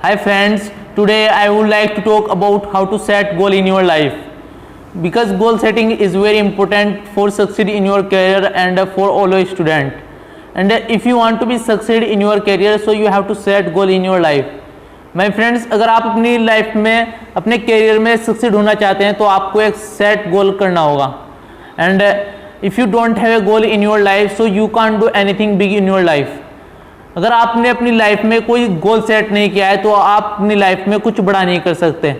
Hi friends, today I would like to talk about how to set goal in your life, because goal setting is very important for succeed in your career and for all your student. And if you want to be succeed in your career, so you have to set goal in your life. My friends, अगर आप अपनी life में अपने career में succeed होना चाहते हैं तो आपको एक सेट गोल करना होगा. And if you don't have a goal in your life, so you can't do anything big in your life. अगर आपने अपनी लाइफ में कोई गोल सेट नहीं किया है तो आप अपनी लाइफ में कुछ बड़ा नहीं कर सकते.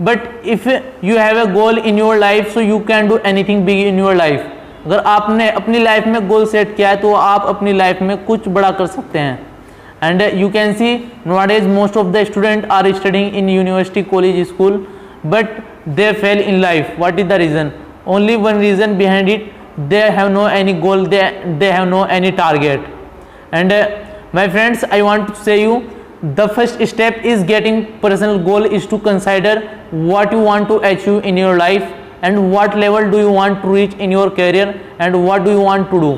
But if you have a goal in your life, so you can do anything big in your life. अगर आपने अपनी लाइफ में गोल सेट किया है तो आप अपनी लाइफ में कुछ बड़ा कर सकते हैं. And you can see nowadays most of the students are studying in university, college, school, but they fail in life. What is the reason? Only one reason behind it: they have no any goal, they have no any target. And my friends, I want to say you, the first step is getting personal goal is to consider what you want to achieve in your life and what level do you want to reach in your career and what do you want to do.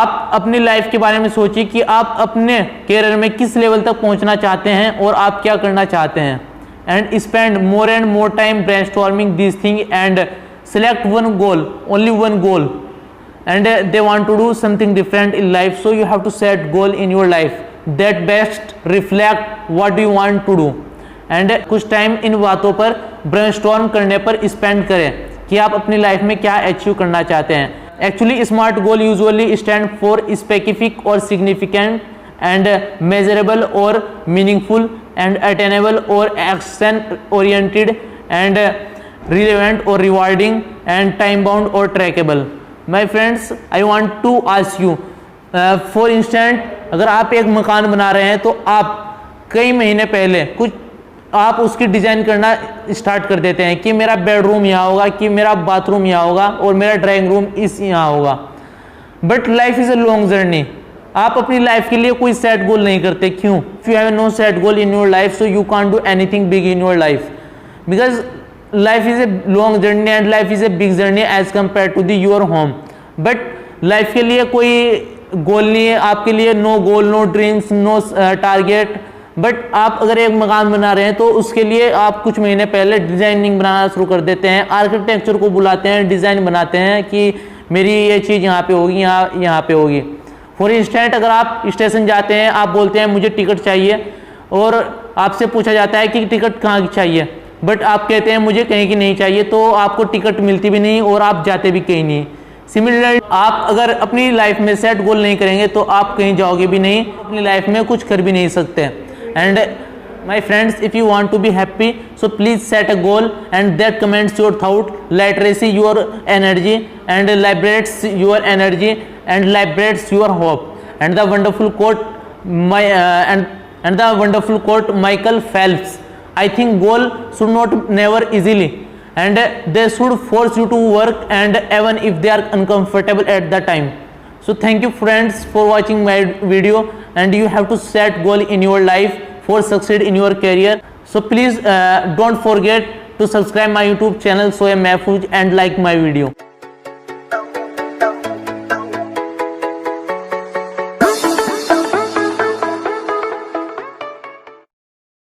आप अपनी life के बारे में सोचिए कि आप अपने career में किस लेवल तक पहुंचना चाहते हैं और आप क्या करना चाहते हैं. And spend more and more time brainstorming this thing and select one goal, only one goal, and they want to do something different in life. So you have to set goal in your life that best reflect what you want to do. And कुछ time इन बातों पर brainstorm करने पर spend करें कि आप अपनी लाइफ में क्या अचीव करना चाहते हैं. Actually, smart goal usually stand for specific or significant and measurable or meaningful and attainable or action oriented and relevant or rewarding and time bound or trackable. My friends, I want to ask you, for instance, अगर आप एक मकान बना रहे हैं तो आप कई महीने पहले कुछ आप उसकी डिज़ाइन करना स्टार्ट कर देते हैं कि मेरा बेडरूम यहाँ होगा, कि मेरा बाथरूम यहाँ होगा और मेरा ड्राइंग रूम इस यहाँ होगा. But life is a long journey. आप अपनी लाइफ के लिए कोई सेट गोल नहीं करते. क्यों? If you have no set goal in your life, so you can't do anything big in your life, because life is a long journey and life is a big journey as compare to the your home. But life के लिए कोई goal नहीं है आपके लिए. No goal, no dreams, no target. But आप अगर एक मकान बना रहे हैं तो उसके लिए आप कुछ महीने पहले डिज़ाइनिंग बनाना शुरू कर देते हैं. आर्किटेक्चर को बुलाते हैं, डिज़ाइन बनाते हैं कि मेरी ये चीज़ यहाँ पे होगी, यहाँ पे होगी. फॉर इंस्टेंट, अगर आप स्टेशन जाते हैं, आप बोलते हैं मुझे टिकट चाहिए और आपसे पूछा जाता है कि टिकट कहाँ की चाहिए, बट आप कहते हैं मुझे कहीं की नहीं चाहिए, तो आपको टिकट मिलती भी नहीं और आप जाते भी कहीं नहीं. सिमिलरली, आप अगर अपनी लाइफ में सेट गोल नहीं करेंगे तो आप कहीं जाओगे भी नहीं, अपनी लाइफ में कुछ कर भी नहीं सकते. And my friends, if you want to be happy, so please set a goal and that comments your thought, literacy your energy and liberates your energy and liberates your hope. And the wonderful quote and the wonderful quote Michael Phelps: I think goal should not never easily and they should force you to work, and even if they are uncomfortable at the time. So thank you friends for watching my video, and you have to set goal in your life for succeed in your career. So please don't forget to subscribe my YouTube channel Shoyab Mahfooz and like my video.